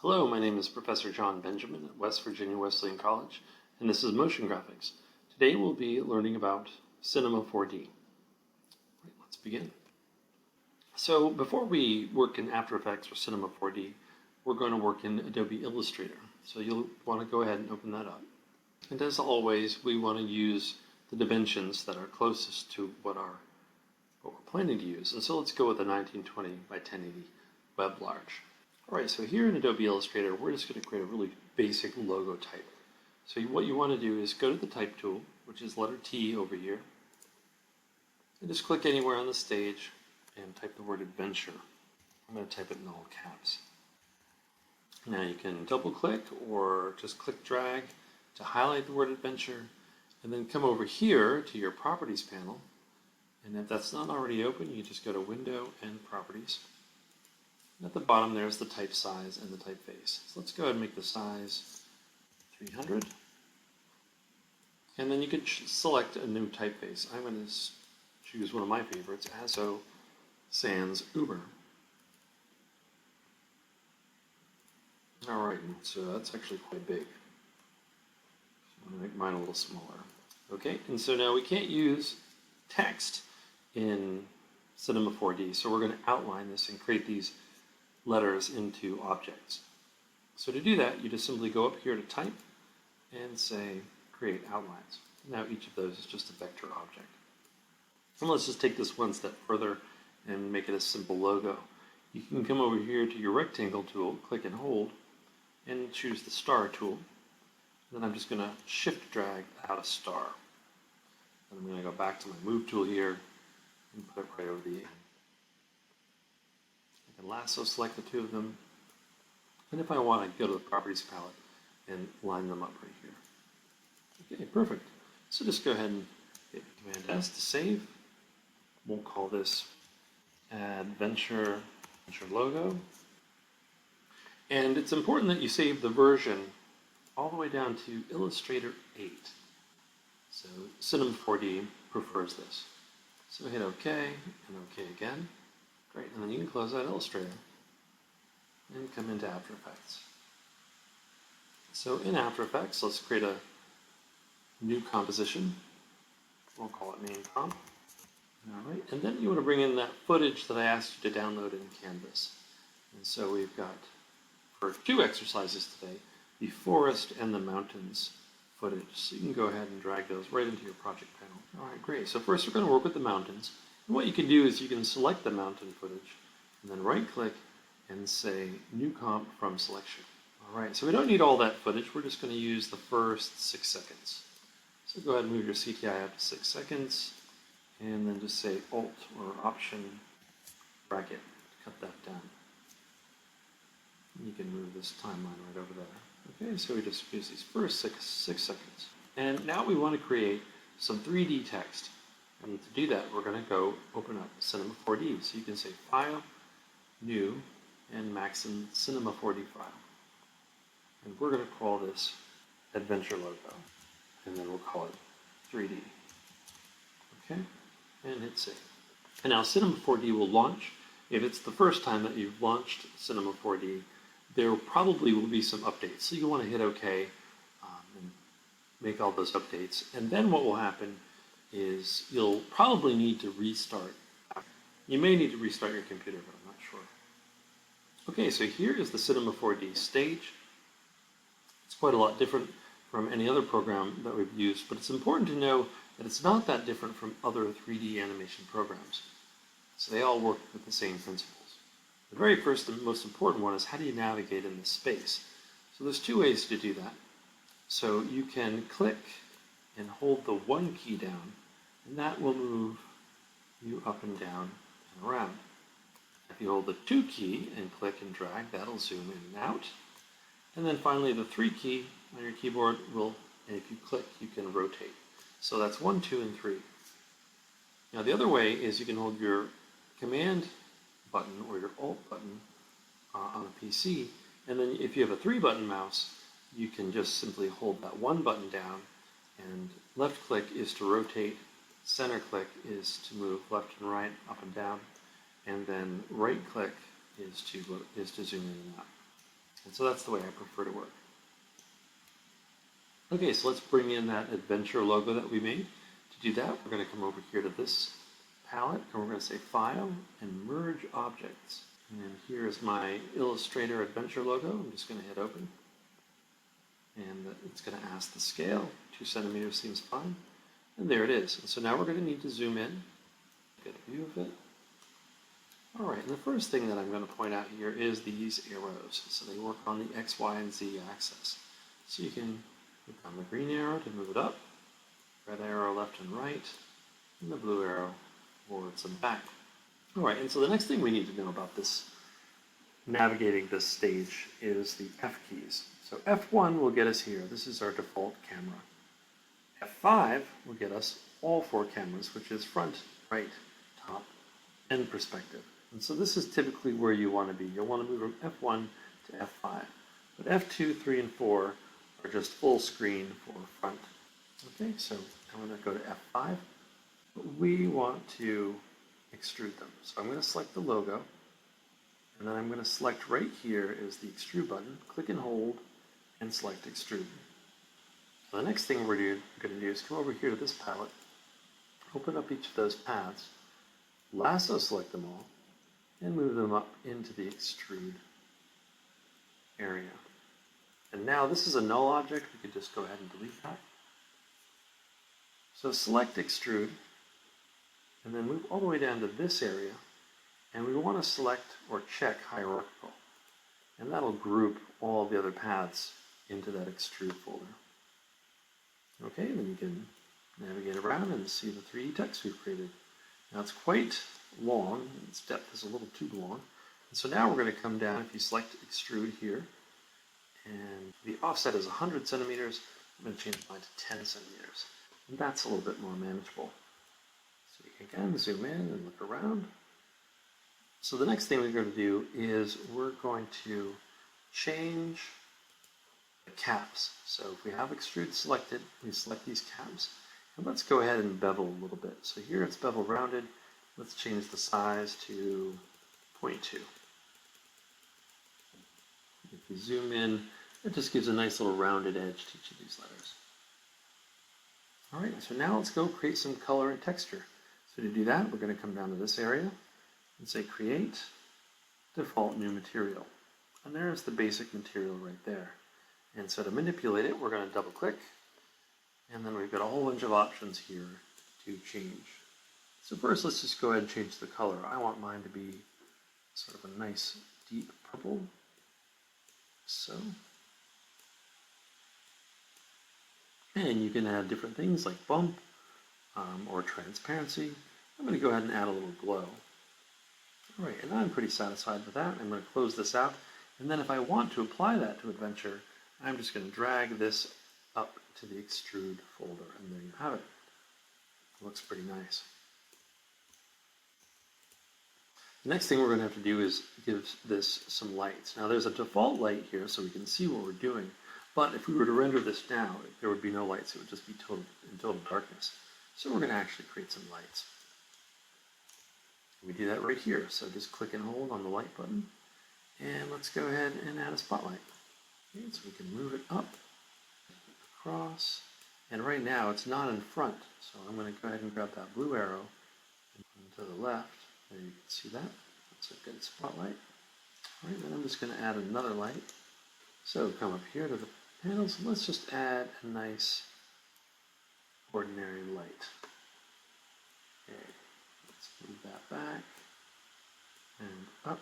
Hello, my name is Professor John Benjamin at West Virginia Wesleyan College, and this is Motion Graphics. Today we'll be learning about Cinema 4D. Right, let's begin. So before we work in After Effects or Cinema 4D, we're going to work in Adobe Illustrator. So you'll want to go ahead and open that up. And as always, we want to use the dimensions that are closest to what we're planning to use. And so let's go with a 1920 by 1080 web large. All right, so here in Adobe Illustrator, we're just going to create a really basic logo type. So what you want to do is go to the Type tool, which is letter T over here, and just click anywhere on the stage and type the word adventure. I'm going to type it in all caps. Now you can double click or just click drag to highlight the word adventure, and then come over here to your properties panel. And if that's not already open, you just go to Window and Properties. And at the bottom there's the type size and the typeface. So let's go ahead and make the size 300. And then you can select a new typeface. I'm going to choose one of my favorites, ASO Sans Uber. Alright, so that's actually quite big. So I'm going to make mine a little smaller. Okay, and so now we can't use text in Cinema 4D, so we're going to outline this and create these letters into objects. So to do that, you just simply go up here to Type and say Create Outlines. Now each of those is just a vector object. And let's just take this one step further and make it a simple logo. You can come over here to your rectangle tool, click and hold, and choose the star tool. And then I'm just going to shift drag out a star. And I'm going to go back to my move tool here and put it right over the end. I can lasso select the two of them, and if I want, I can go to the Properties palette and line them up right here. Okay, perfect. So just go ahead and hit Command S to save. We'll call this Adventure Logo. And it's important that you save the version all the way down to Illustrator 8. So Cinema 4D prefers this. So hit OK and OK again. Great, and then you can close out Illustrator and come into After Effects. So in After Effects, let's create a new composition. We'll call it Main Comp. All right, and then you want to bring in that footage that I asked you to download in Canvas. And so we've got, for two exercises today, the forest and the mountains footage. So you can go ahead and drag those right into your project panel. All right, great. So first we're going to work with the mountains. And what you can do is you can select the mountain footage and then right click and say New Comp from Selection. All right, so we don't need all that footage. We're just going to use the first 6 seconds. So go ahead and move your CTI up to 6 seconds and then just say Alt or Option bracket to cut that down. And you can move this timeline right over there. Okay, so we just use these first six seconds. And now we want to create some 3D text. And to do that, we're going to go open up Cinema 4D. So you can say File, New, and Maxim Cinema 4D file. And we're going to call this Adventure Logo. And then we'll call it 3D. Okay? And hit Save. And now Cinema 4D will launch. If it's the first time that you've launched Cinema 4D, there probably will be some updates. So you'll want to hit OK and make all those updates. And then what will happen is you'll probably need to restart. You may need to restart your computer, but I'm not sure. Okay, so here is the Cinema 4D stage. It's quite a lot different from any other program that we've used, but it's important to know that it's not that different from other 3D animation programs. So they all work with the same principles. The very first and most important one is how do you navigate in this space? So there's two ways to do that. So you can click and hold the 1 key down, and that will move you up and down and around. If you hold the 2 key and click and drag, that'll zoom in and out. And then finally the 3 key on your keyboard will, and if you click, you can rotate. So that's 1, 2, and 3. Now the other way is you can hold your Command button or your Alt button on a PC, and then if you have a 3-button mouse, you can just simply hold that 1 button down, and left click is to rotate, center click is to move left and right, up and down, and then right click is to zoom in and out. And so that's the way I prefer to work. Okay, so let's bring in that adventure logo that we made. To do that, we're going to come over here to this palette, and we're going to say File and Merge Objects. And here's my Illustrator Adventure logo. I'm just going to hit Open. And it's going to ask the scale. 2 centimeters seems fine. And there it is. And so now we're going to need to zoom in, get a view of it. All right, and the first thing that I'm going to point out here is these arrows. So they work on the X, Y, and Z axis. So you can click on the green arrow to move it up, red arrow left and right, and the blue arrow forwards and back. All right, and so the next thing we need to know about this, navigating this stage, is the F keys. So F1 will get us here. This is our default camera. F5 will get us all 4 cameras, which is front, right, top, and perspective. And so this is typically where you want to be. You'll want to move from F1 to F5. But F2, 3, and 4 are just full screen for front. Okay, so I'm going to go to F5. But we want to extrude them. So I'm going to select the logo, and then I'm going to select right here is the extrude button, click and hold, and select extrude. So the next thing we're going to do is come over here to this palette, open up each of those paths, lasso select them all, and move them up into the extrude area. And now this is a null object. We could just go ahead and delete that. So select extrude, and then move all the way down to this area, and we want to select or check hierarchical. And that'll group all the other paths into that extrude folder. Okay, then you can navigate around and see the 3D text we've created. Now it's quite long, its depth is a little too long. And so now we're going to come down, if you select extrude here, and the offset is 100 centimeters, I'm going to change mine to 10 centimeters. And that's a little bit more manageable. So we can again zoom in and look around. So the next thing we're going to do is we're going to change the caps. So if we have extrude selected, we select these caps. And let's go ahead and bevel a little bit. So here it's bevel rounded. Let's change the size to 0.2. If you zoom in, it just gives a nice little rounded edge to each of these letters. All right, so now let's go create some color and texture. So to do that, we're going to come down to this area and say Create Default New Material. And there's the basic material right there. And so to manipulate it, we're going to double click. And then we've got a whole bunch of options here to change. So first, let's just go ahead and change the color. I want mine to be sort of a nice deep purple. So. And you can add different things like bump or transparency. I'm going to go ahead and add a little glow. All right, and I'm pretty satisfied with that. I'm going to close this out. And then if I want to apply that to Adventure, I'm just going to drag this up to the extrude folder, and there you have it. It looks pretty nice. The next thing we're going to have to do is give this some lights. Now there's a default light here so we can see what we're doing, but if we were to render this now, there would be no lights. It would just be in total darkness. So we're going to actually create some lights. We do that right here. So just click and hold on the light button, and let's go ahead and add a spotlight. Okay, so we can move it up, across, and right now it's not in front. So I'm going to go ahead and grab that blue arrow and to the left. There you can see that. That's a good spotlight. All right, then I'm just going to add another light. So come up here to the panels, and let's just add a nice ordinary light. Okay, let's move that back and up.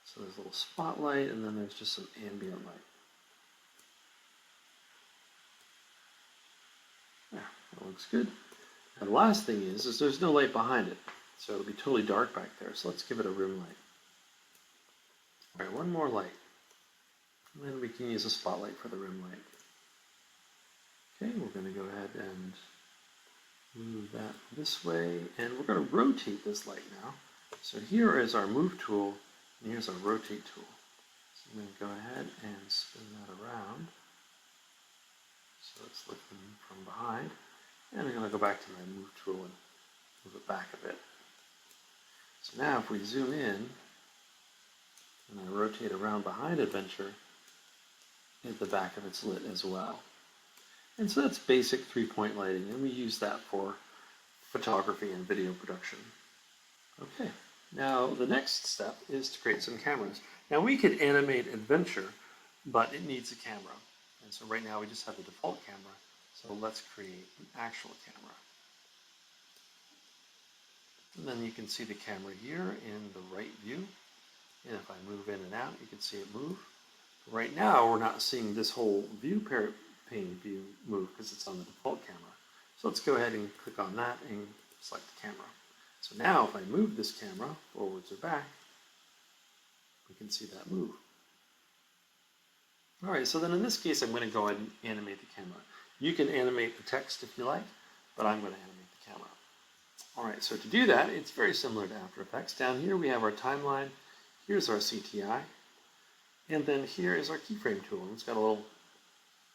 So there's a little spotlight, and then there's just some ambient light. Yeah, that looks good. And the last thing is there's no light behind it, so it'll be totally dark back there. So let's give it a room light. All right, one more light. And then we can use a spotlight for the room light. Okay, we're going to go ahead and move that this way, and we're going to rotate this light now. So here is our move tool, and here's our rotate tool. So I'm going to go ahead and spin that around. So it's looking from behind. And I'm going to go back to my move tool and move it back a bit. So now if we zoom in, and I rotate around behind Adventure, hit the back of its lid as well. And so that's basic three-point lighting, and we use that for photography and video production. Okay, now the next step is to create some cameras. Now we could animate Adventure, but it needs a camera. And so right now we just have the default camera, so let's create an actual camera. And then you can see the camera here in the right view. And if I move in and out, you can see it move. Right now, we're not seeing this whole view pane view move because it's on the default camera. So let's go ahead and click on that and select the camera. So now if I move this camera forwards or back, we can see that move. All right, so then in this case, I'm going to go ahead and animate the camera. You can animate the text if you like, but I'm going to animate the camera. All right, so to do that, it's very similar to After Effects. Down here we have our timeline. Here's our CTI. And then here is our keyframe tool. And it's got a little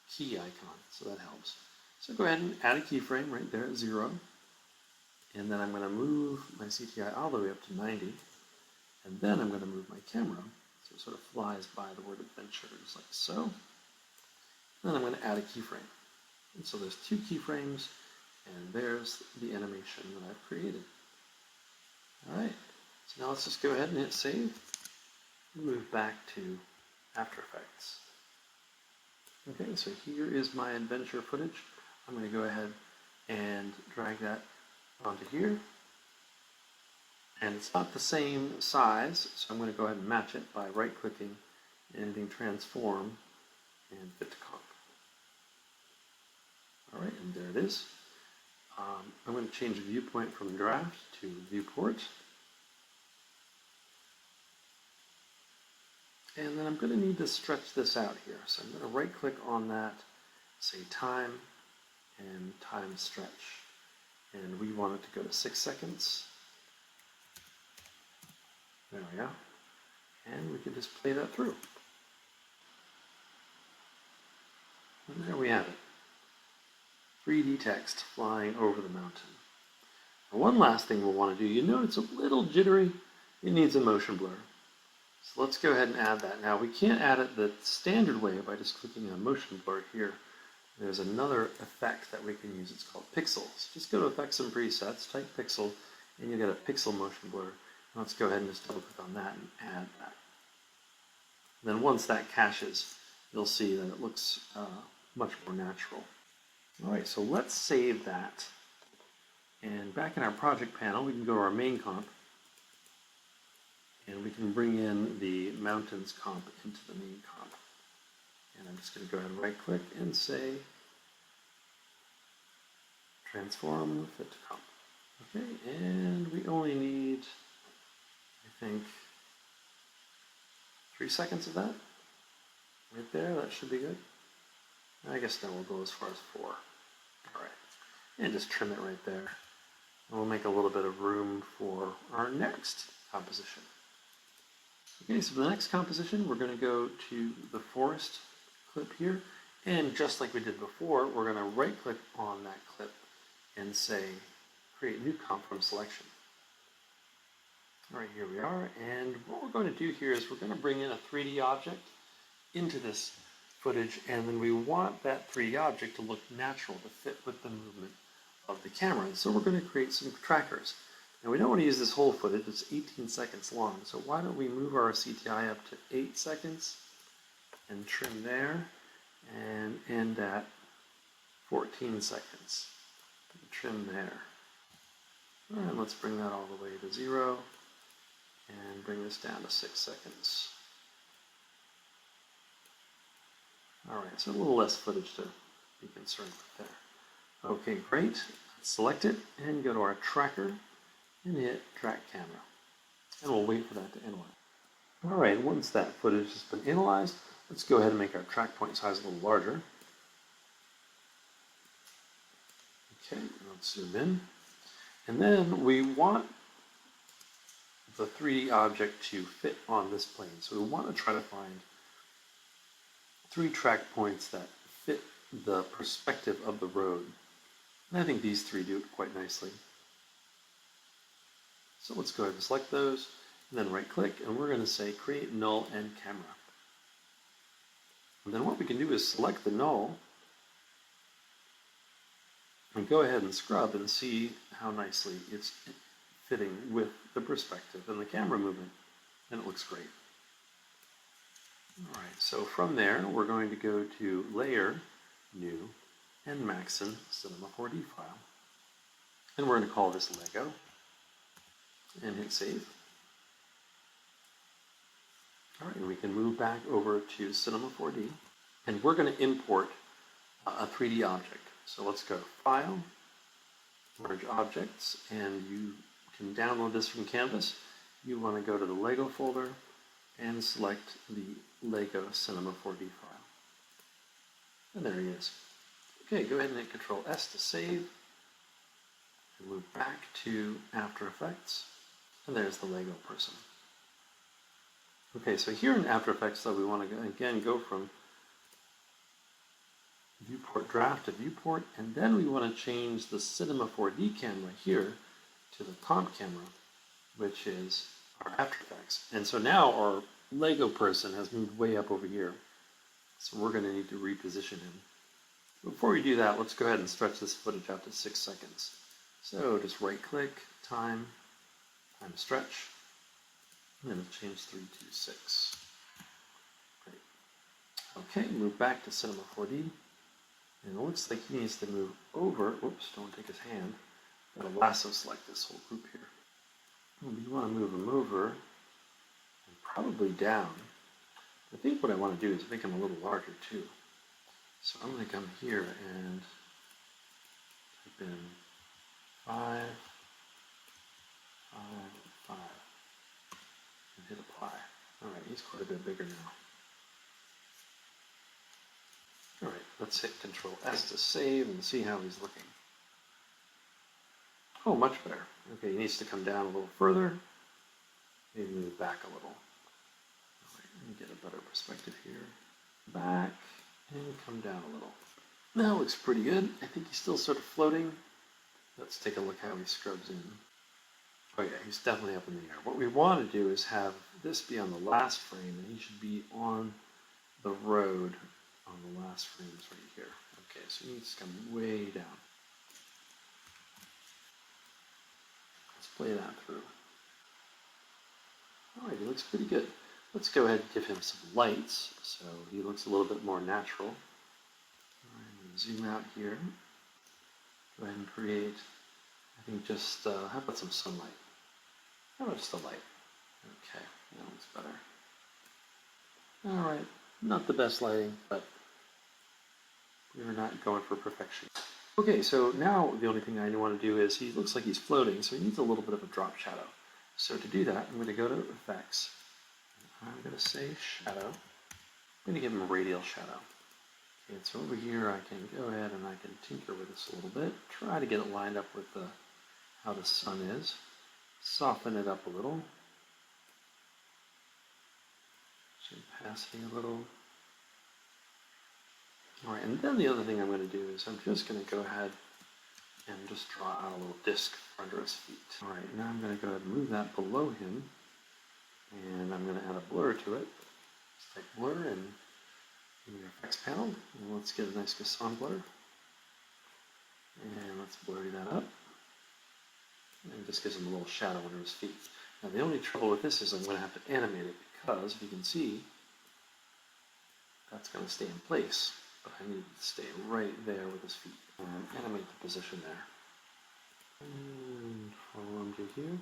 key icon, so that helps. So go ahead and add a keyframe right there at 0. And then I'm going to move my CTI all the way up to 90. And then I'm going to move my camera so it sort of flies by the word adventure, just like so. And then I'm going to add a keyframe. And so there's 2 keyframes, and there's the animation that I've created. All right, so now let's just go ahead and hit save and move back to After Effects. Okay, so here is my adventure footage. I'm going to go ahead and drag that onto here. And it's not the same size, so I'm going to go ahead and match it by right-clicking and hitting Transform and Fit to Comp. All right, and there it is. I'm going to change the viewpoint from draft to viewport. And then I'm going to need to stretch this out here. So I'm going to right-click on that, say time, and time stretch. And we want it to go to 6 seconds. There we go. And we can just play that through. And there we have it. 3D text flying over the mountain. Now, one last thing we'll want to do, you notice it's a little jittery. It needs a motion blur. So let's go ahead and add that. Now we can't add it the standard way by just clicking on motion blur here. There's another effect that we can use. It's called pixels. Just go to Effects and Presets, type pixel, and you get a pixel motion blur. Let's go ahead and just double click on that and add that. And then once that caches, you'll see that it looks much more natural. All right, so let's save that. And back in our project panel, we can go to our main comp, and we can bring in the mountains comp into the main comp. And I'm just going to go ahead and right click and say Transform Fit to Comp. Okay, and we only need, I think, 3 seconds of that. Right there, that should be good. I guess then we'll go as far as 4. All right, and just trim it right there. And we'll make a little bit of room for our next composition. Okay, so for the next composition, we're going to go to the forest clip here. And just like we did before, we're going to right click on that clip and say, create new comp from selection. All right, here we are. And what we're going to do here is we're going to bring in a 3D object into this footage, and then we want that 3D object to look natural, to fit with the movement of the camera. And so we're going to create some trackers. Now we don't want to use this whole footage, it's 18 seconds long, so why don't we move our CTI up to 8 seconds and trim there and end at 14 seconds. And trim there. And let's bring that all the way to 0 and bring this down to 6 seconds. Alright, so a little less footage to be concerned with there. Okay, great. Select it and go to our tracker and hit Track Camera. And we'll wait for that to analyze. Alright, once that footage has been analyzed, let's go ahead and make our track point size a little larger. Okay, let's zoom in. And then we want the 3D object to fit on this plane. So we want to try to find 3 track points that fit the perspective of the road. And I think these 3 do it quite nicely. So let's go ahead and select those. and then right click, and we're going to say create null and camera. And then what we can do is select the null and go ahead and scrub and see how nicely it's fitting with the perspective and the camera movement, and it looks great. All right, so from there, we're going to go to Layer, New, and Maxon Cinema 4D file. And we're going to call this Lego, and hit save. All right, and we can move back over to Cinema 4D, and we're going to import a 3D object. So let's go File, Merge Objects, and you can download this from Canvas. You want to go to the Lego folder and select the Lego Cinema 4D file. And there he is. Okay, go ahead and hit Control S to save. And move back to After Effects. And there's the Lego person. Okay, so here in After Effects, though, we want to again go from Viewport Draft to Viewport, and then we want to change the Cinema 4D camera here to the comp camera, which is our After Effects. And so now our Lego person has moved way up over here. So we're going to need to reposition him. Before we do that, let's go ahead and stretch this footage out to 6 seconds. So just right click, time stretch, and then change 3 to 6. Great. Okay, move back to Cinema 4D. And it looks like he needs to move over. Whoops, don't take his hand. Gotta lasso select this whole group here. And we want to move him over and probably down. I think what I want to do is make him a little larger too. So I'm going to come here and type in 5, 5, 5, and hit apply. Alright, he's quite a bit bigger now. Alright, let's hit Control S to save and see how he's looking. Oh, much better. Okay, he needs to come down a little further. Maybe move back a little. Alright, let me get a better perspective here. Back, and come down a little. That looks pretty good. I think he's still sort of floating. Let's take a look how he scrubs in. Oh yeah, he's definitely up in the air. What we want to do is have this be on the last frame, and he should be on the road on the last frames right here. Okay, so he needs to come way down. Let's play that through. Alright, he looks pretty good. Let's go ahead and give him some lights so he looks a little bit more natural. Alright, zoom out here. Go ahead and create, I think just, how about some sunlight? How about just a light? Okay, that looks better. Alright, not the best lighting, but we're not going for perfection. Okay, so now the only thing I want to do is, he looks like he's floating, so he needs a little bit of a drop shadow. So to do that, I'm going to go to Effects. I'm going to say Shadow. I'm going to give him a radial shadow. Okay, so over here I can go ahead and I can tinker with this a little bit. Try to get it lined up with how the sun is. Soften it up a little. Change opacity a little. Alright, and then the other thing I'm going to do is I'm just going to go ahead and just draw out a little disc under his feet. Alright, now I'm going to go ahead and move that below him, and I'm going to add a blur to it. Let's type blur and in your effects panel, and let's get a nice Gasson blur. And let's blur that up. And it just gives him a little shadow under his feet. Now the only trouble with this is I'm going to have to animate it, because if you can see, that's going to stay in place. But I need it to stay right there with his feet. And animate the position there. And follow him to here.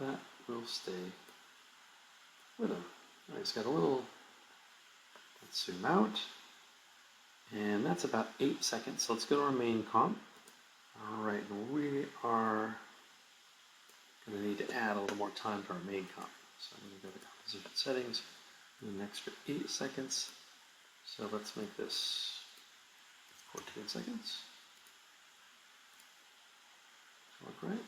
That will stay with him. Alright, he's got a little, let's zoom out. And that's about 8 seconds. So let's go to our main comp. Alright, and we are going to need to add a little more time to our main comp. So I'm going to go to composition settings, an extra 8 seconds. So let's make this 14 seconds. Look right.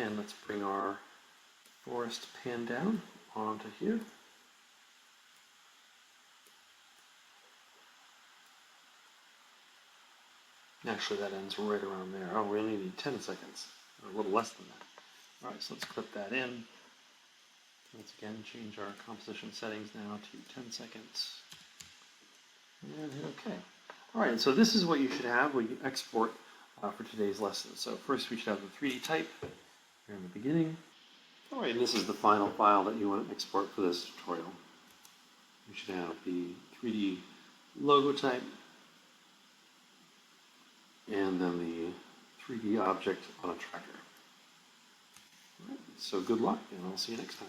And let's bring our forest pan down onto here. Actually, that ends right around there. Oh, we only need 10 seconds, or a little less than that. All right, so let's clip that in. Once again, change our composition settings now to 10 seconds. And hit OK. All right, so this is what you should have when you export for today's lesson. So first we should have the 3D type here in the beginning. All right, and this is the final file that you want to export for this tutorial. You should have the 3D logo type, and then the 3D object on a tracker. All right, so good luck, and I'll see you next time.